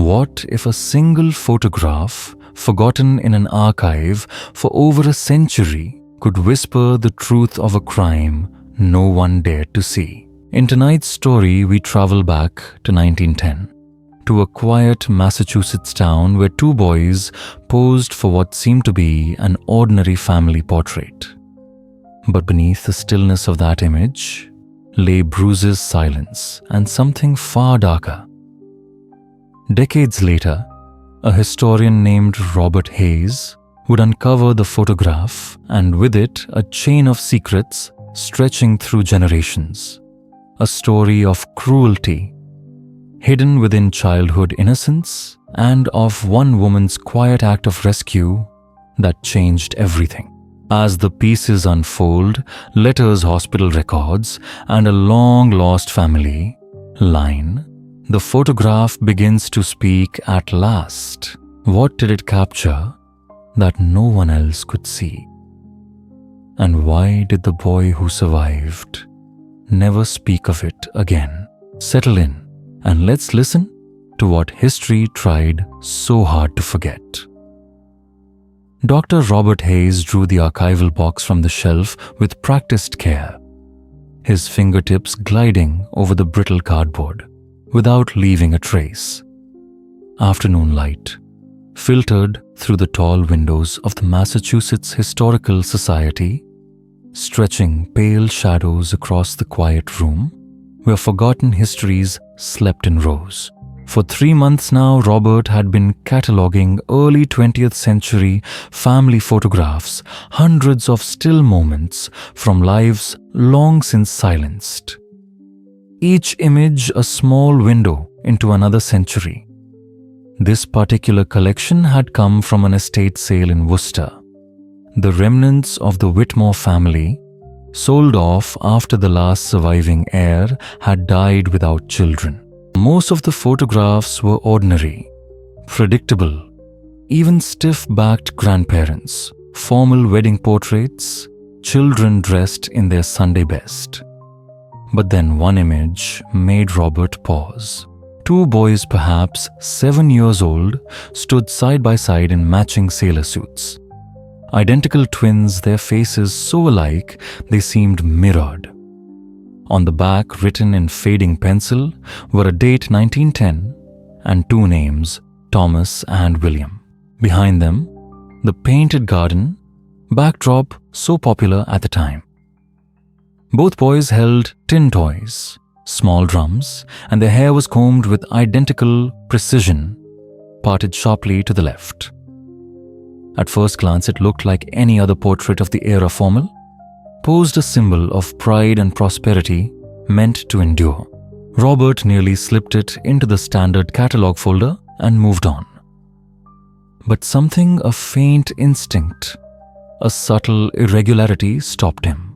What if a single photograph, forgotten in an archive for over a century, could whisper the truth of a crime no one dared to see? In tonight's story, we travel back to 1910, to a quiet Massachusetts town where two boys posed for what seemed to be an ordinary family portrait. But beneath the stillness of that image lay bruises, silence, and something far darker. Decades later, a historian named Robert Hayes would uncover the photograph, and with it a chain of secrets stretching through generations. A story of cruelty, hidden within childhood innocence, and of one woman's quiet act of rescue that changed everything. As the pieces unfold, letters, hospital records, and a long-lost family line, the photograph begins to speak at last. What did it capture that no one else could see? And why did the boy who survived never speak of it again? Settle in and let's listen to what history tried so hard to forget. Dr. Robert Hayes drew the archival box from the shelf with practiced care, his fingertips gliding over the brittle cardboard without leaving a trace. Afternoon light filtered through the tall windows of the Massachusetts Historical Society, stretching pale shadows across the quiet room where forgotten histories slept in rows. For 3 months now, Robert had been cataloging early 20th century family photographs, hundreds of still moments from lives long since silenced. Each image a small window into another century. This particular collection had come from an estate sale in Worcester. The remnants of the Whitmore family, sold off after the last surviving heir had died without children. Most of the photographs were ordinary, predictable, even stiff-backed grandparents, formal wedding portraits, children dressed in their Sunday best. But then one image made Robert pause. Two boys, perhaps 7 years old, stood side by side in matching sailor suits. Identical twins, their faces so alike they seemed mirrored. On the back, written in fading pencil, were a date 1910 and two names, Thomas and William. Behind them, the painted garden, backdrop so popular at the time. Both boys held tin toys, small drums, and their hair was combed with identical precision, parted sharply to the left. At first glance, it looked like any other portrait of the era formal, posed a symbol of pride and prosperity meant to endure. Robert nearly slipped it into the standard catalog folder and moved on. But something, a faint instinct, a subtle irregularity stopped him.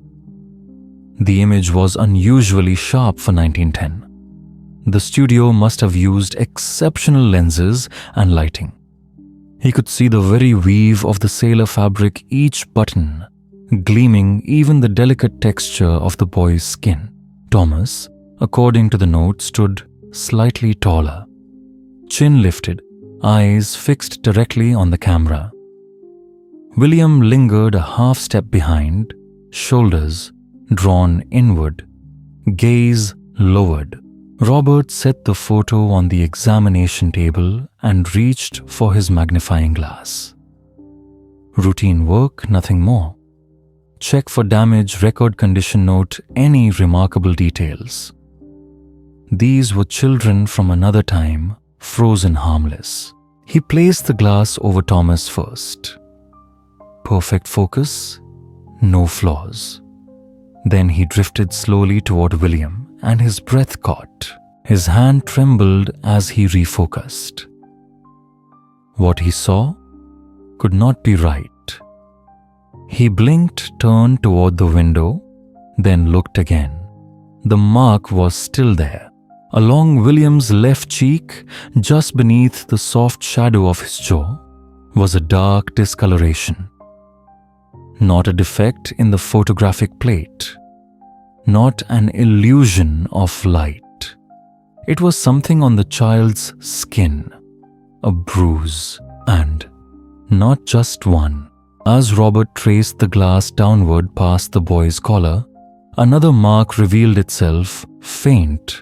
The image was unusually sharp for 1910. The studio must have used exceptional lenses and lighting. He could see the very weave of the sailor fabric, each button gleaming, even the delicate texture of the boy's skin. Thomas, according to the note, stood slightly taller, chin lifted, eyes fixed directly on the camera. William lingered a half step behind, shoulders drawn inward, gaze lowered. Robert set the photo on the examination table and reached for his magnifying glass. Routine work, nothing more. Check for damage, record condition note, any remarkable details. These were children from another time, frozen harmless. He placed the glass over Thomas first. Perfect focus, no flaws. Then he drifted slowly toward William, and his breath caught. His hand trembled as he refocused. What he saw could not be right. He blinked, turned toward the window, then looked again. The mark was still there. Along William's left cheek, just beneath the soft shadow of his jaw, was a dark discoloration. Not a defect in the photographic plate, not an illusion of light. It was something on the child's skin, a bruise, and not just one. As Robert traced the glass downward past the boy's collar, another mark revealed itself, faint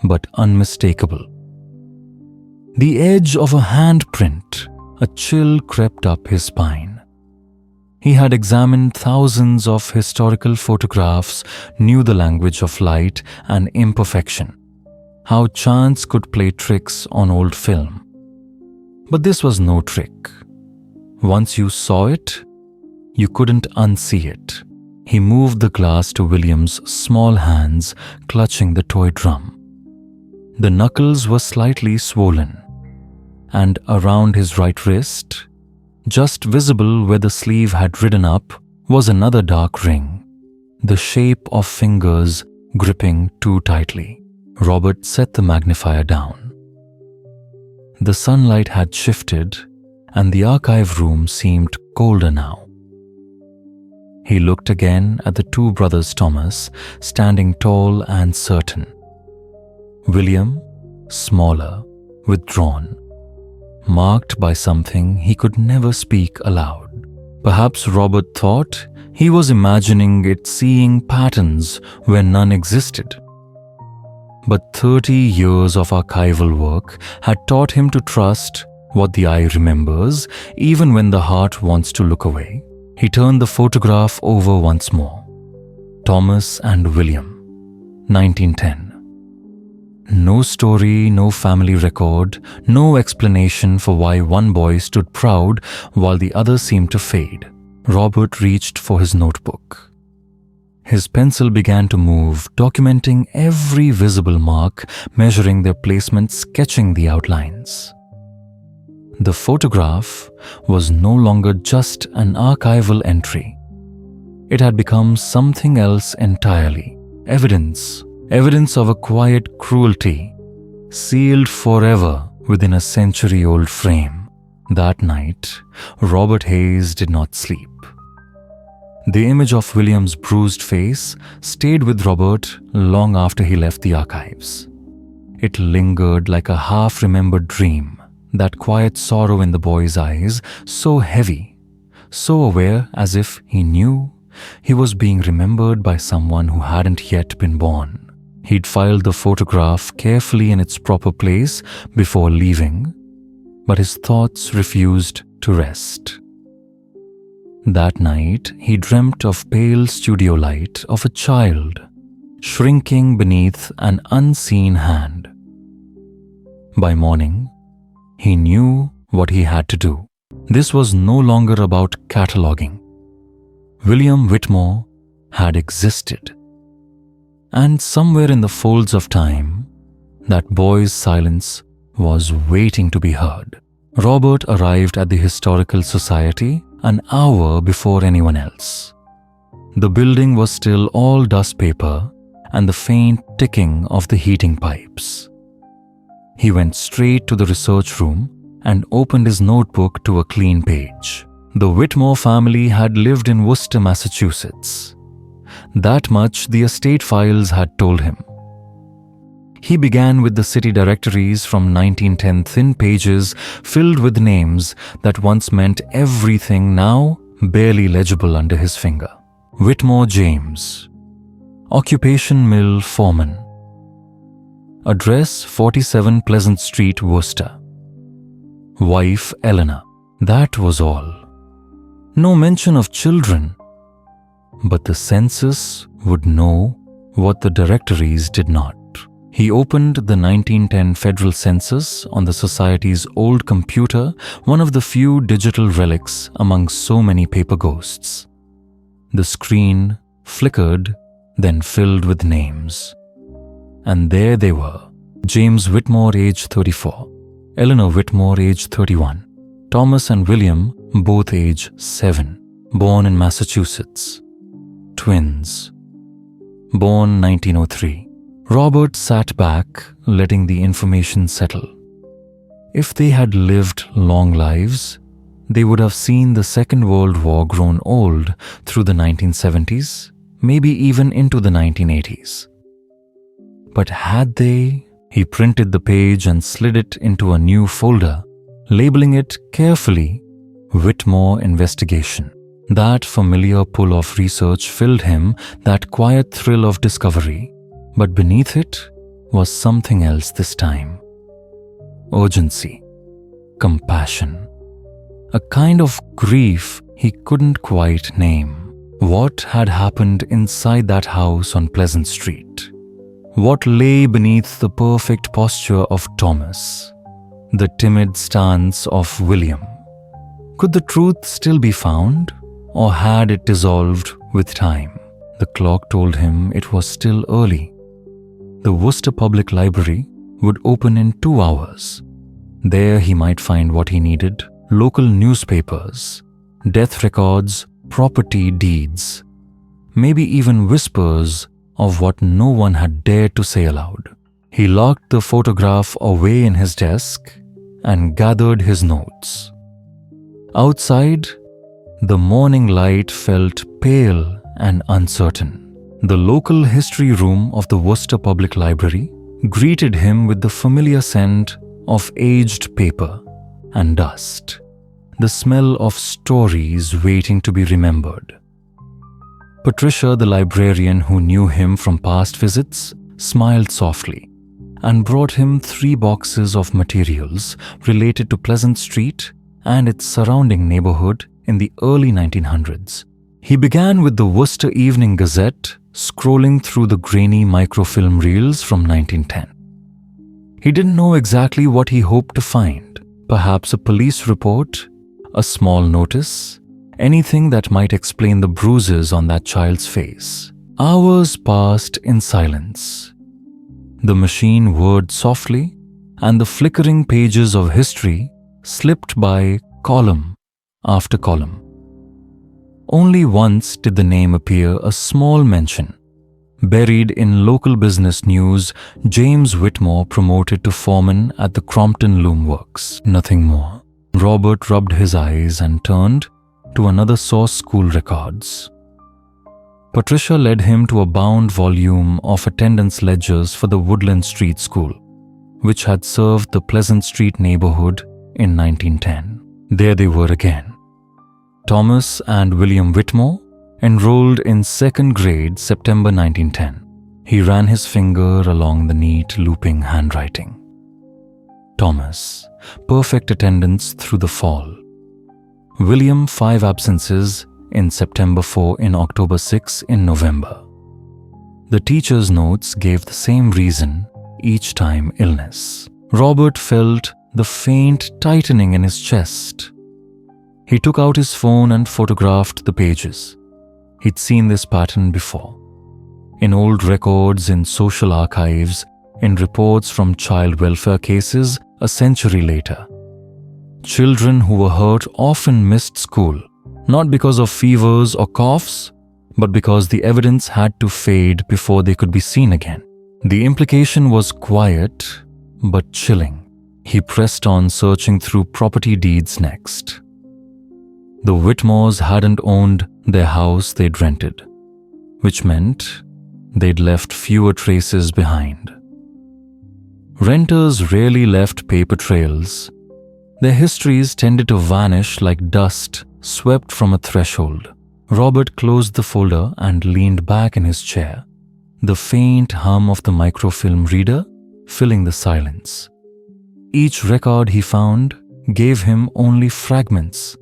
but unmistakable. The edge of a handprint. A chill crept up his spine. He had examined thousands of historical photographs, knew the language of light and imperfection, how chance could play tricks on old film. But this was no trick. Once you saw it, you couldn't unsee it. He moved the glass to William's small hands, clutching the toy drum. The knuckles were slightly swollen, and around his right wrist, just visible where the sleeve had ridden up, was another dark ring, the shape of fingers gripping too tightly. Robert set the magnifier down. The sunlight had shifted, and the archive room seemed colder now. He looked again at the two brothers Thomas, standing tall and certain. William, smaller, withdrawn, marked by something he could never speak aloud. Perhaps Robert thought he was imagining it, seeing patterns where none existed. But 30 years of archival work had taught him to trust what the eye remembers, even when the heart wants to look away. He turned the photograph over once more. Thomas and William, 1910. No story, no family record, no explanation for why one boy stood proud while the other seemed to fade. Robert reached for his notebook. His pencil began to move, documenting every visible mark, measuring their placement, sketching the outlines. The photograph was no longer just an archival entry. It had become something else entirely. Evidence of a quiet cruelty, sealed forever within a century-old frame. That night, Robert Hayes did not sleep. The image of William's bruised face stayed with Robert long after he left the archives. It lingered like a half-remembered dream, that quiet sorrow in the boy's eyes, so heavy, so aware, as if he knew he was being remembered by someone who hadn't yet been born. He'd filed the photograph carefully in its proper place before leaving, but his thoughts refused to rest. That night, he dreamt of pale studio light, of a child shrinking beneath an unseen hand. By morning, he knew what he had to do. This was no longer about cataloging. William Whitmore had existed. And somewhere in the folds of time, that boy's silence was waiting to be heard. Robert arrived at the Historical Society an hour before anyone else. The building was still all dust paper and the faint ticking of the heating pipes. He went straight to the research room and opened his notebook to a clean page. The Whitmore family had lived in Worcester, Massachusetts. That much the estate files had told him. He began with the city directories from 1910, thin pages filled with names that once meant everything, now barely legible under his finger. Whitmore James. Occupation mill foreman. Address 47 Pleasant Street, Worcester. Wife Eleanor. That was all. No mention of children. But the census would know what the directories did not. He opened the 1910 federal census on the society's old computer, one of the few digital relics among so many paper ghosts. The screen flickered, then filled with names. And there they were. James Whitmore, age 34. Eleanor Whitmore, age 31. Thomas and William, both age 7. Born in Massachusetts. Twins. Born 1903. Robert sat back, letting the information settle. If they had lived long lives, they would have seen the Second World War grown old through the 1970s, maybe even into the 1980s. But had they? He printed the page and slid it into a new folder labeling it carefully Whitmore Investigation. That familiar pull of research filled him, that quiet thrill of discovery. But beneath it was something else this time. Urgency, compassion, a kind of grief he couldn't quite name. What had happened inside that house on Pleasant Street? What lay beneath the perfect posture of Thomas, the timid stance of William? Could the truth still be found, or had it dissolved with time? The clock told him it was still early. The Worcester Public Library would open in 2 hours. There he might find what he needed: local newspapers, death records, property deeds, maybe even whispers of what no one had dared to say aloud. He locked the photograph away in his desk and gathered his notes. Outside, the morning light felt pale and uncertain. The local history room of the Worcester Public Library greeted him with the familiar scent of aged paper and dust, the smell of stories waiting to be remembered. Patricia, the librarian who knew him from past visits, smiled softly and brought him 3 boxes of materials related to Pleasant Street and its surrounding neighborhood in the early 1900s. He began with the Worcester Evening Gazette, scrolling through the grainy microfilm reels from 1910. He didn't know exactly what he hoped to find. Perhaps a police report, a small notice, anything that might explain the bruises on that child's face. Hours passed in silence. The machine whirred softly, and the flickering pages of history slipped by column after column. Only once did the name appear, a small mention. Buried in local business news, James Whitmore promoted to foreman at the Crompton Loom Works. Nothing more. Robert rubbed his eyes and turned to another source: school records. Patricia led him to a bound volume of attendance ledgers for the Woodland Street School, which had served the Pleasant Street neighborhood in 1910. There they were again. Thomas and William Whitmore, enrolled in 2nd grade, September 1910. He ran his finger along the neat, looping handwriting. Thomas, perfect attendance through the fall. William, 5 absences in September, 4 in October, 6 in November. The teacher's notes gave the same reason, each time illness. Robert felt the faint tightening in his chest. He took out his phone and photographed the pages. He'd seen this pattern before. In old records, in social archives, in reports from child welfare cases a century later. Children who were hurt often missed school, not because of fevers or coughs, but because the evidence had to fade before they could be seen again. The implication was quiet, but chilling. He pressed on, searching through property deeds next. The Whitmores hadn't owned their house they'd rented, which meant they'd left fewer traces behind. Renters rarely left paper trails. Their histories tended to vanish like dust swept from a threshold. Robert closed the folder and leaned back in his chair, the faint hum of the microfilm reader filling the silence. Each record he found gave him only fragments,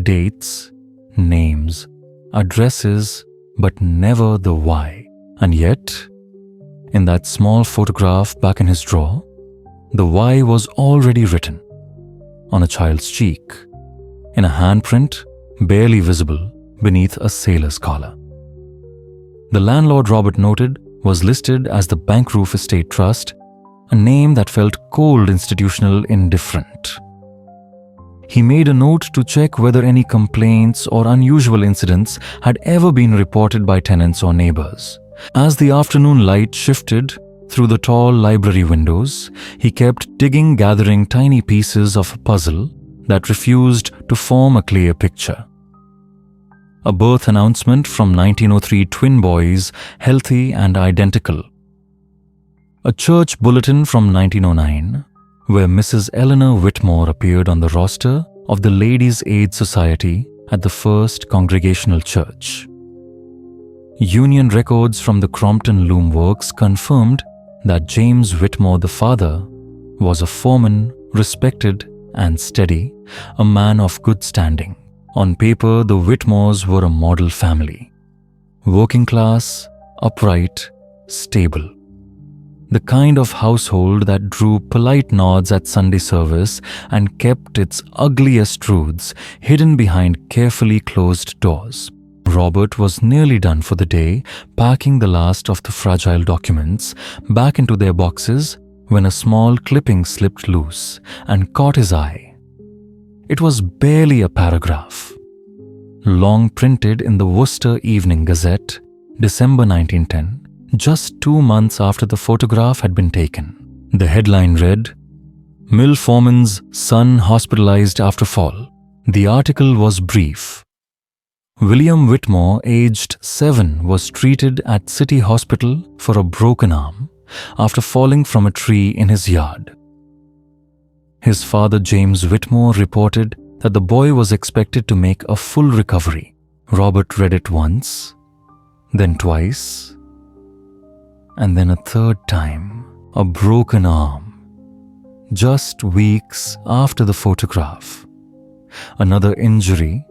dates, names, addresses, but never the why. And yet, in that small photograph back in his drawer, the why was already written on a child's cheek, in a handprint barely visible beneath a sailor's collar. The landlord, Robert noted, was listed as the Bankroof Estate Trust, a name that felt cold, institutional, indifferent. He made a note to check whether any complaints or unusual incidents had ever been reported by tenants or neighbors. As the afternoon light shifted through the tall library windows, he kept digging, gathering tiny pieces of a puzzle that refused to form a clear picture. A birth announcement from 1903, twin boys, healthy and identical. A church bulletin from 1909, where Mrs. Eleanor Whitmore appeared on the roster of the Ladies' Aid Society at the First Congregational Church. Union records from the Crompton Loom Works confirmed that James Whitmore the father was a foreman, respected and steady, a man of good standing. On paper, the Whitmores were a model family. Working class, upright, stable. The kind of household that drew polite nods at Sunday service and kept its ugliest truths hidden behind carefully closed doors. Robert was nearly done for the day, packing the last of the fragile documents back into their boxes when a small clipping slipped loose and caught his eye. It was barely a paragraph. Long printed in the Worcester Evening Gazette, December 1910, just 2 months after the photograph had been taken. The headline read, "Mill Foreman's Son Hospitalized After Fall." The article was brief. William Whitmore, aged 7, was treated at City Hospital for a broken arm after falling from a tree in his yard. His father, James Whitmore, reported that the boy was expected to make a full recovery. Robert read it once, then twice, and then a third time. A broken arm. Just weeks after the photograph. Another injury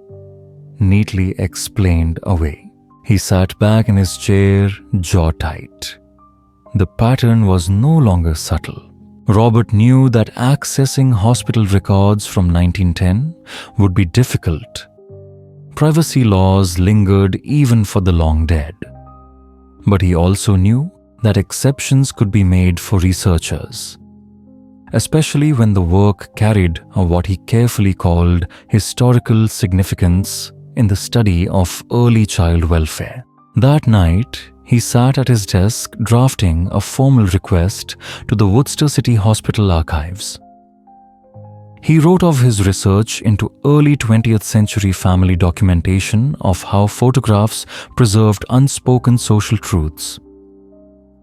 neatly explained away. He sat back in his chair, jaw tight. The pattern was no longer subtle. Robert knew that accessing hospital records from 1910 would be difficult. Privacy laws lingered even for the long dead. But he also knew that exceptions could be made for researchers, especially when the work carried what he carefully called historical significance in the study of early child welfare. That night, he sat at his desk drafting a formal request to the Worcester City Hospital archives. He wrote of his research into early 20th century family documentation of how photographs preserved unspoken social truths.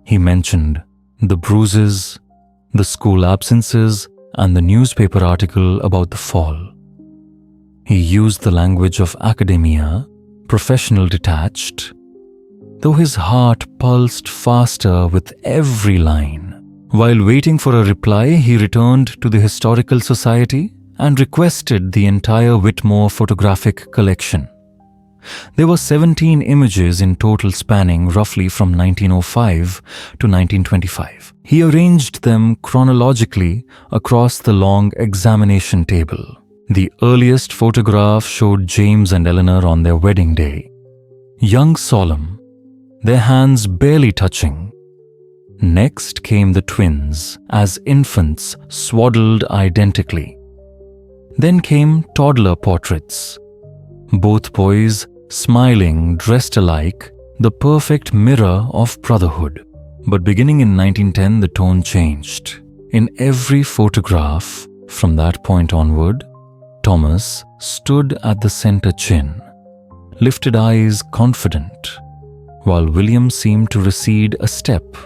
He mentioned the bruises, the school absences, and the newspaper article about the fall. He used the language of academia, professional detached, though his heart pulsed faster with every line. While waiting for a reply, he returned to the Historical Society and requested the entire Whitmore photographic collection. There were 17 images in total spanning roughly from 1905 to 1925. He arranged them chronologically across the long examination table. The earliest photograph showed James and Eleanor on their wedding day. Young, solemn, their hands barely touching. Next came the twins, as infants swaddled identically. Then came toddler portraits. Both boys smiling, dressed alike, the perfect mirror of brotherhood. But beginning in 1910, the tone changed. In every photograph, from that point onward, Thomas stood at the center chin, lifted eyes confident, while William seemed to recede a step,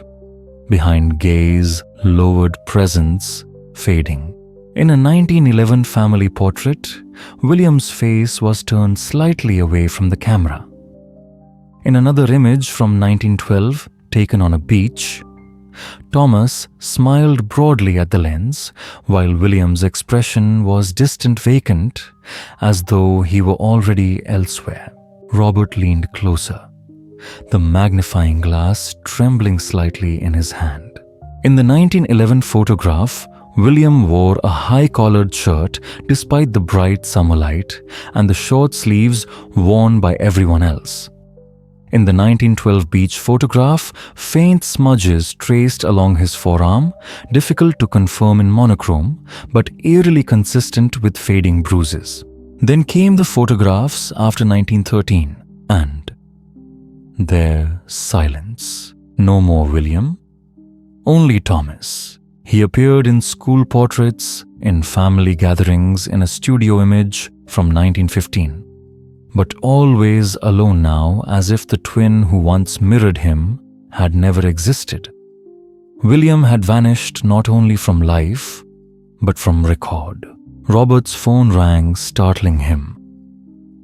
behind gaze, lowered presence, fading. In a 1911 family portrait, William's face was turned slightly away from the camera. In another image from 1912, taken on a beach, Thomas smiled broadly at the lens, while William's expression was distant, vacant, as though he were already elsewhere. Robert leaned closer, the magnifying glass trembling slightly in his hand. In the 1911 photograph, William wore a high-collared shirt despite the bright summer light and the short sleeves worn by everyone else. In the 1912 beach photograph, faint smudges traced along his forearm, difficult to confirm in monochrome, but eerily consistent with fading bruises. Then came the photographs after 1913, and there, silence. No more William, only Thomas. He appeared in school portraits, in family gatherings, in a studio image from 1915. But always alone now, as if the twin who once mirrored him had never existed. William had vanished not only from life, but from record. Robert's phone rang, startling him.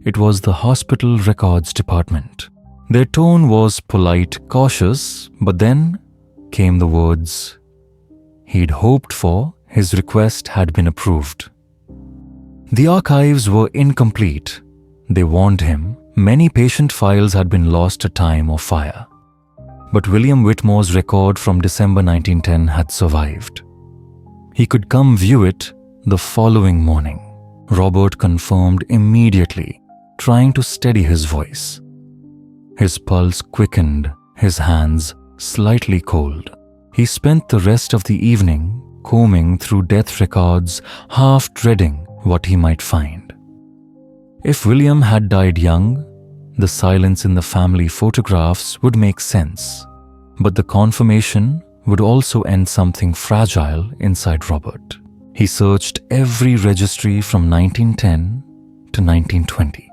It was the hospital records department. Their tone was polite, cautious, but then came the words he'd hoped for. His request had been approved. The archives were incomplete. They warned him many patient files had been lost to time or fire. But William Whitmore's record from December 1910 had survived. He could come view it the following morning. Robert confirmed immediately, trying to steady his voice. His pulse quickened, his hands slightly cold. He spent the rest of the evening combing through death records, half dreading what he might find. If William had died young, the silence in the family photographs would make sense, but the confirmation would also end something fragile inside Robert. He searched every registry from 1910 to 1920.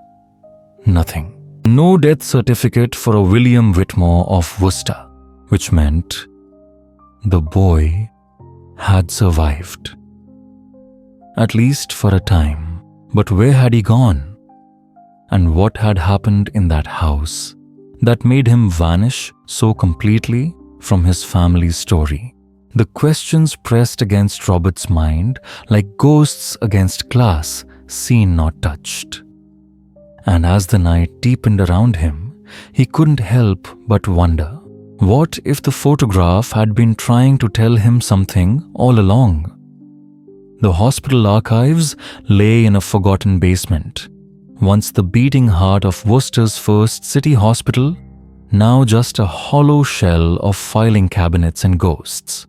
Nothing. No death certificate for a William Whitmore of Worcester, which meant the boy had survived. At least for a time. But where had he gone? And what had happened in that house that made him vanish so completely from his family's story? The questions pressed against Robert's mind like ghosts against glass, seen not touched. And as the night deepened around him, he couldn't help but wonder, what if the photograph had been trying to tell him something all along? The hospital archives lay in a forgotten basement. Once the beating heart of Worcester's first city hospital, now just a hollow shell of filing cabinets and ghosts.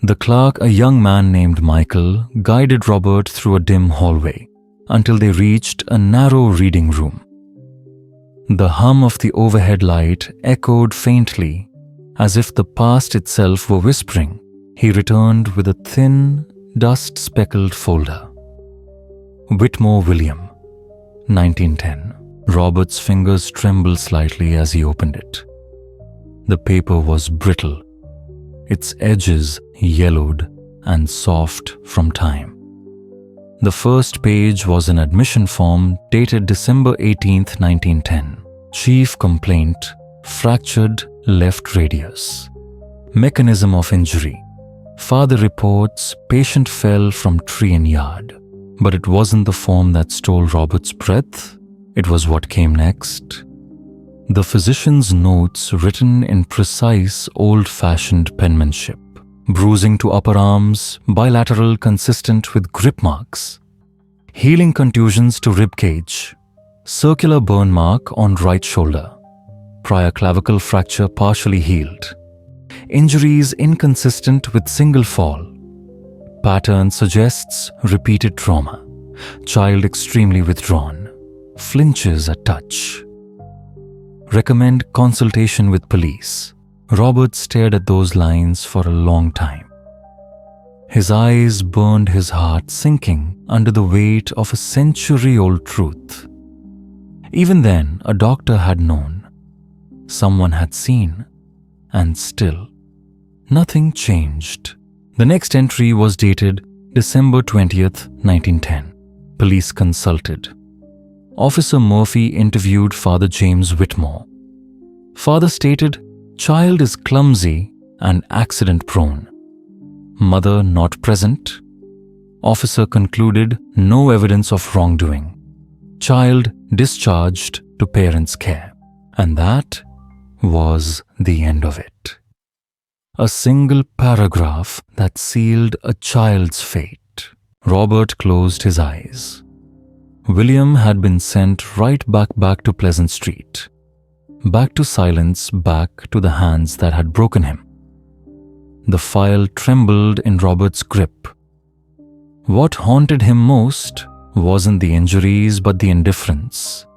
The clerk, a young man named Michael, guided Robert through a dim hallway until they reached a narrow reading room. The hum of the overhead light echoed faintly, as if the past itself were whispering. He returned with a thin, dust-speckled folder. Whitmore William, 1910. Robert's fingers trembled slightly as he opened it. The paper was brittle, its edges yellowed and soft from time. The first page was an admission form dated December 18, 1910. Chief complaint, fractured left radius. Mechanism of injury. Father reports patient fell from tree in yard. But it wasn't the form that stole Robert's breath. It was what came next. The physician's notes written in precise, old-fashioned penmanship. Bruising to upper arms, bilateral consistent with grip marks. Healing contusions to rib cage. Circular burn mark on right shoulder. Prior clavicle fracture partially healed. Injuries inconsistent with single fall. Pattern suggests repeated trauma. Child extremely withdrawn. Flinches at touch. Recommend consultation with police. Robert stared at those lines for a long time. His eyes burned his heart, sinking under the weight of a century-old truth. Even then, a doctor had known. Someone had seen. And still, nothing changed. The next entry was dated December 20th, 1910. Police consulted. Officer Murphy interviewed Father James Whitmore. Father stated, child is clumsy and accident-prone. Mother not present. Officer concluded no evidence of wrongdoing. Child discharged to parents' care. And that was the end of it. A single paragraph that sealed a child's fate. Robert closed his eyes. William had been sent right back to Pleasant Street. Back to silence, back to the hands that had broken him. The file trembled in Robert's grip. What haunted him most wasn't the injuries but the indifference.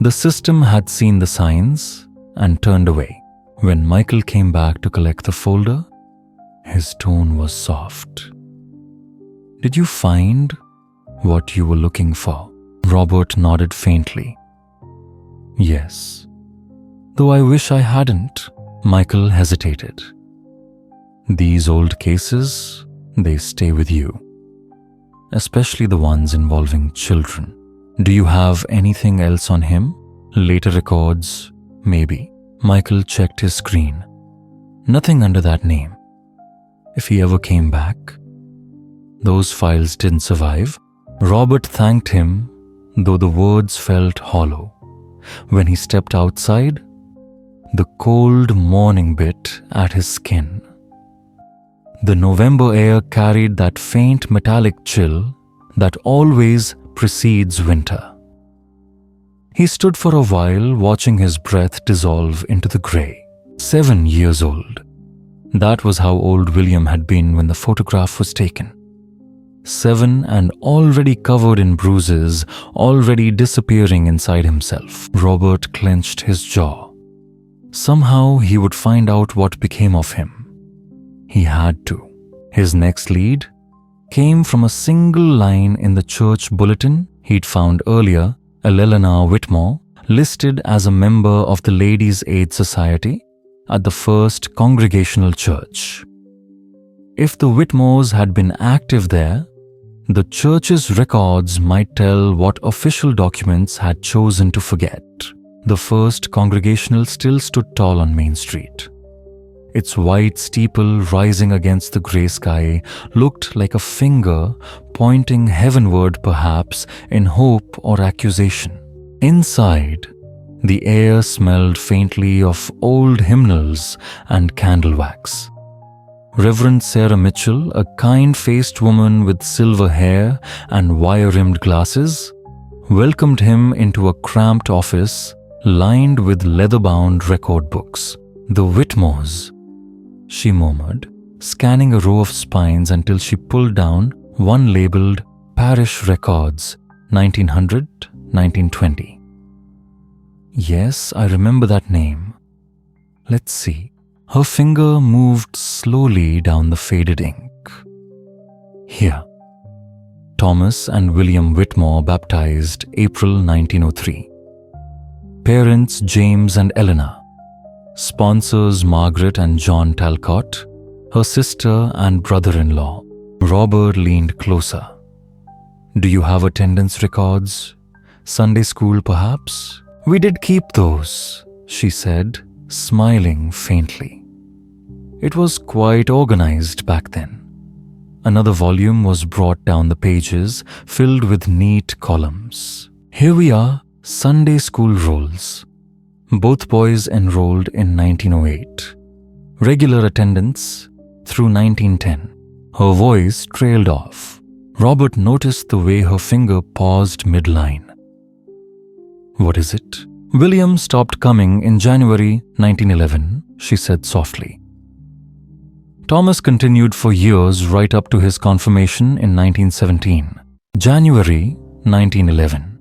The system had seen the signs and turned away. When Michael came back to collect the folder, his tone was soft. Did you find what you were looking for? Robert nodded faintly. Yes. Though I wish I hadn't. Michael hesitated. These old cases, they stay with you, especially the ones involving children. Do you have anything else on him? Later records, maybe. Michael checked his screen. Nothing under that name. If he ever came back, those files didn't survive. Robert thanked him, though the words felt hollow. When he stepped outside, the cold morning bit at his skin. The November air carried that faint metallic chill that always precedes winter. He stood for a while, watching his breath dissolve into the grey. 7 years old. That was how old William had been when the photograph was taken. 7 and already covered in bruises, already disappearing inside himself. Robert clenched his jaw. Somehow he would find out what became of him. He had to. His next lead came from a single line in the church bulletin he'd found earlier. Eleanor Whitmore, listed as a member of the Ladies' Aid Society at the First Congregational Church. If the Whitmores had been active there, the church's records might tell what official documents had chosen to forget. The First Congregational still stood tall on Main Street. Its white steeple rising against the grey sky looked like a finger pointing heavenward, perhaps in hope or accusation. Inside, the air smelled faintly of old hymnals and candle wax. Reverend Sarah Mitchell, a kind-faced woman with silver hair and wire-rimmed glasses, welcomed him into a cramped office lined with leather-bound record books. "The Whitmores," she murmured, scanning a row of spines until she pulled down one labeled Parish Records, 1900-1920. "Yes, I remember that name. Let's see." Her finger moved slowly down the faded ink. "Here. Thomas and William Whitmore, baptized April 1903. Parents James and Eleanor. Sponsors Margaret and John Talcott, her sister and brother-in-law." Robert leaned closer. "Do you have attendance records? Sunday school, perhaps?" "We did keep those," she said, smiling faintly. It was quite organized back then. Another volume was brought down the pages, filled with neat columns. "Here we are, Sunday school rolls. Both boys enrolled in 1908. Regular attendance through 1910. Her voice trailed off. Robert noticed the way her finger paused mid-line. "What is it?" "William stopped coming in January 1911, she said softly. Thomas continued for years right up to his confirmation in 1917. January 1911.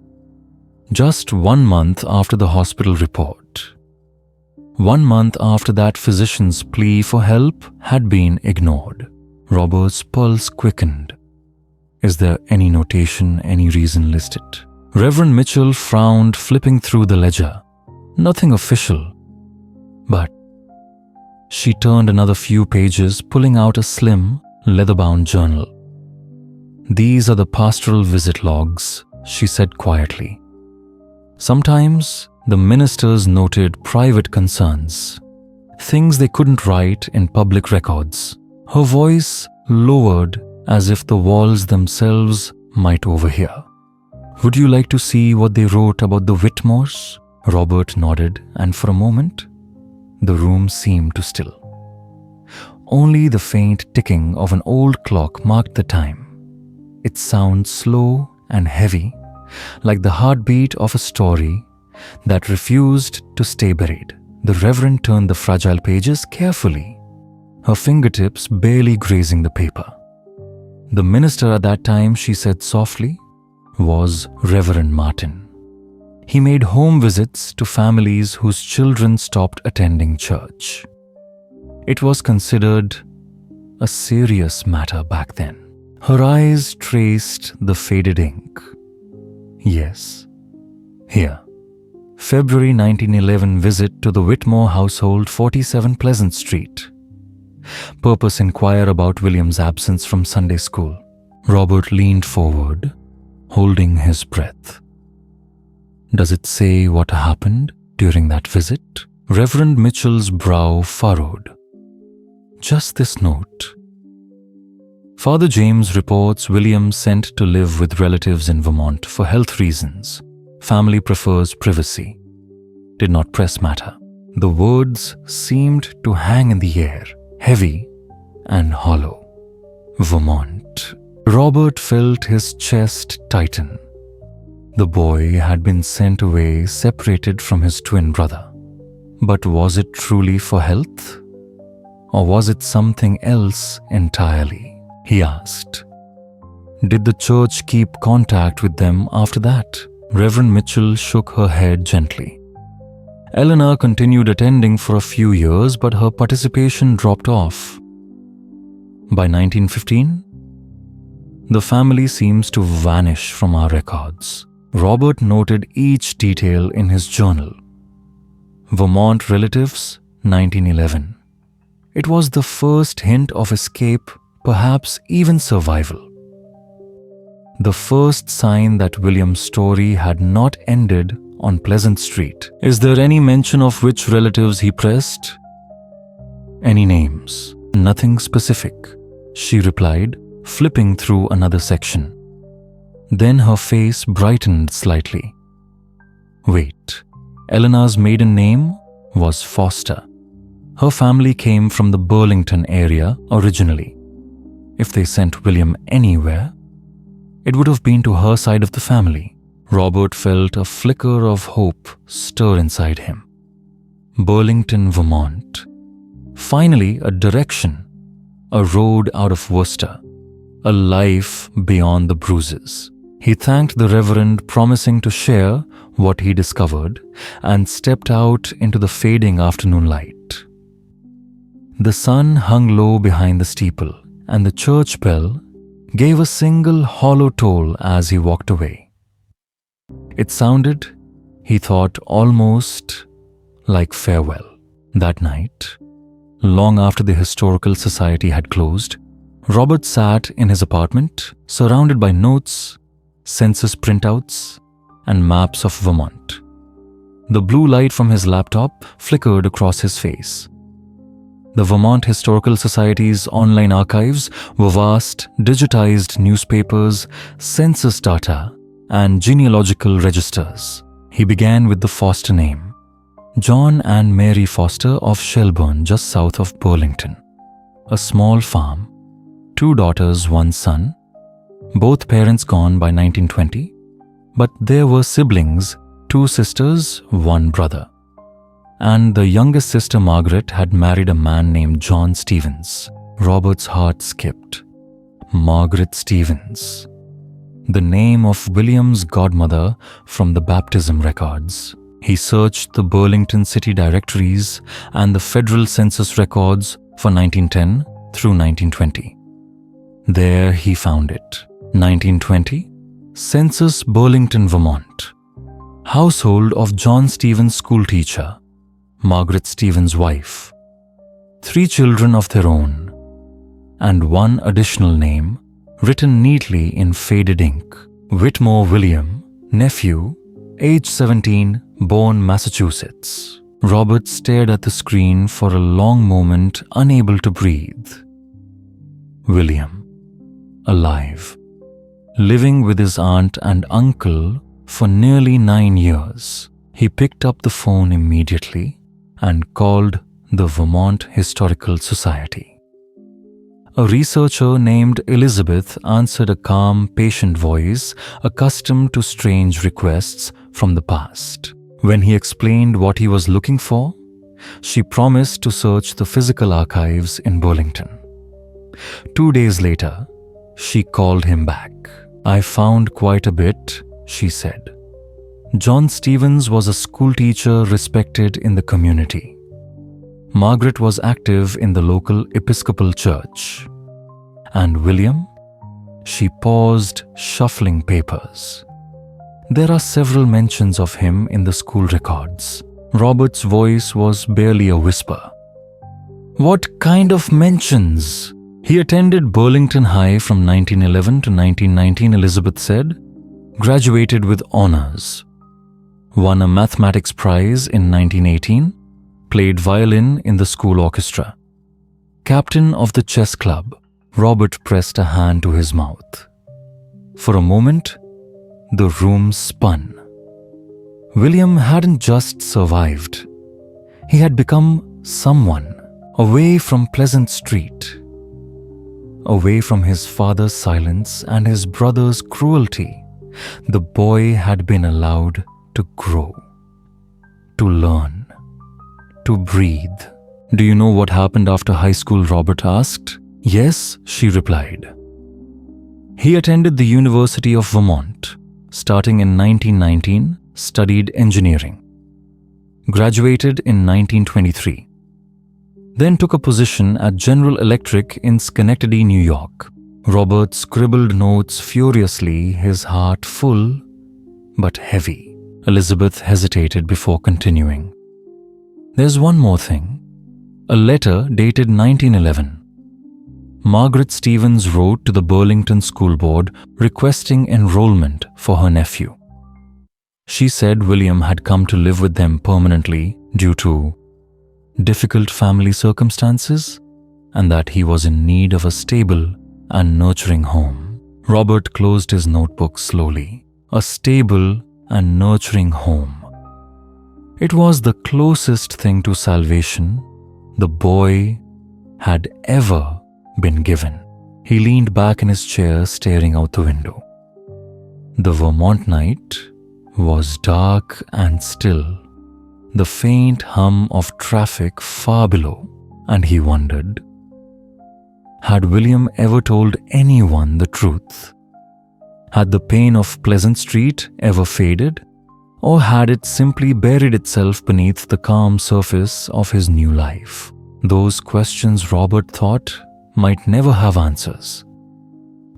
Just 1 month after the hospital report. 1 month after that physician's plea for help had been ignored. Robert's pulse quickened. Is there any notation, any reason listed? Reverend Mitchell frowned, flipping through the ledger. Nothing official. But she turned another few pages, pulling out a slim, leather-bound journal. "These are the pastoral visit logs," she said quietly. Sometimes the ministers noted private concerns, things they couldn't write in public records. Her voice lowered as if the walls themselves might overhear. "Would you like to see what they wrote about the Whitmores?" Robert nodded, and for a moment, the room seemed to still. Only the faint ticking of an old clock marked the time. Its sound slow and heavy, like the heartbeat of a story that refused to stay buried. The Reverend turned the fragile pages carefully, her fingertips barely grazing the paper. The minister at that time, she said softly, was Reverend Martin. He made home visits to families whose children stopped attending church. It was considered a serious matter back then. Her eyes traced the faded ink. Yes. Here. February 1911 visit to the Whitmore household, 47 Pleasant Street. Purpose inquire about William's absence from Sunday school. Robert leaned forward, holding his breath. Does it say what happened during that visit? Reverend Mitchell's brow furrowed. Just this note. Father James reports William sent to live with relatives in Vermont for health reasons. Family prefers privacy. Did not press matter. The words seemed to hang in the air, heavy and hollow. Vermont. Robert felt his chest tighten. The boy had been sent away separated from his twin brother. But was it truly for health? Or was it something else entirely? He asked. Did the church keep contact with them after that? Reverend Mitchell shook her head gently. Eleanor continued attending for a few years, but her participation dropped off. By 1915, the family seems to vanish from our records. Robert noted each detail in his journal. Vermont relatives, 1911. It was the first hint of escape, perhaps even survival. The first sign that William's story had not ended on Pleasant Street. Is there any mention of which relatives he pressed? Any names? Nothing specific, she replied, flipping through another section. Then her face brightened slightly. Wait, Eleanor's maiden name was Foster. Her family came from the Burlington area originally. If they sent William anywhere, it would have been to her side of the family. Robert felt a flicker of hope stir inside him. Burlington, Vermont. Finally, a direction, a road out of Worcester, a life beyond the bruises. He thanked the Reverend, promising to share what he discovered, and stepped out into the fading afternoon light. The sun hung low behind the steeple, and the church bell gave a single hollow toll as he walked away. It sounded, he thought, almost like farewell. That night, long after the Historical Society had closed, Robert sat in his apartment, surrounded by notes, census printouts, and maps of Vermont. The blue light from his laptop flickered across his face. The Vermont Historical Society's online archives were vast, digitized newspapers, census data, and genealogical registers. He began with the Foster name. John and Mary Foster of Shelburne, just south of Burlington. A small farm. 2 daughters, 1 son. Both parents gone by 1920. But there were siblings, 2 sisters, 1 brother. And the youngest sister, Margaret, had married a man named John Stevens. Robert's heart skipped. Margaret Stevens. The name of William's godmother from the baptism records. He searched the Burlington city directories and the federal census records for 1910 through 1920. There he found it. 1920, Census Burlington, Vermont. Household of John Stevens, schoolteacher. Margaret Stevens' wife. 3 children of their own. And 1 additional name, written neatly in faded ink. Whitmore William, nephew, age 17, born Massachusetts. Robert stared at the screen for a long moment, unable to breathe. William, alive, living with his aunt and uncle for nearly 9 years. He picked up the phone immediately and called the Vermont Historical Society. A researcher named Elizabeth answered, a calm, patient voice, accustomed to strange requests from the past. When he explained what he was looking for, she promised to search the physical archives in Burlington. 2 days later, she called him back. I found quite a bit, she said. John Stevens was a schoolteacher respected in the community. Margaret was active in the local Episcopal church. And William? She paused, shuffling papers. There are several mentions of him in the school records. Robert's voice was barely a whisper. What kind of mentions? He attended Burlington High from 1911 to 1919, Elizabeth said, graduated with honors, won a mathematics prize in 1918, played violin in the school orchestra. Captain of the chess club, Robert pressed a hand to his mouth. For a moment, the room spun. William hadn't just survived. He had become someone, away from Pleasant Street, away from his father's silence and his brother's cruelty. The boy had been allowed to grow, to learn, to breathe. "Do you know what happened after high school?" Robert asked. "Yes," she replied. He attended the University of Vermont. Starting in 1919, studied engineering. Graduated in 1923. Then took a position at General Electric in Schenectady, New York. Robert scribbled notes furiously, his heart full but heavy. Elizabeth hesitated before continuing. "There's one more thing." A letter dated 1911. Margaret Stevens wrote to the Burlington School Board requesting enrollment for her nephew. She said William had come to live with them permanently due to difficult family circumstances and that he was in need of a stable and nurturing home. Robert closed his notebook slowly. A stable and nurturing home. It was the closest thing to salvation the boy had ever been given. He leaned back in his chair, staring out the window. The Vermont night was dark and still, the faint hum of traffic far below, and he wondered, had William ever told anyone the truth? Had the pain of Pleasant Street ever faded, or had it simply buried itself beneath the calm surface of his new life? Those questions Robert thought might never have answers.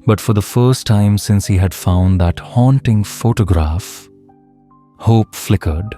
But for the first time since he had found that haunting photograph, hope flickered.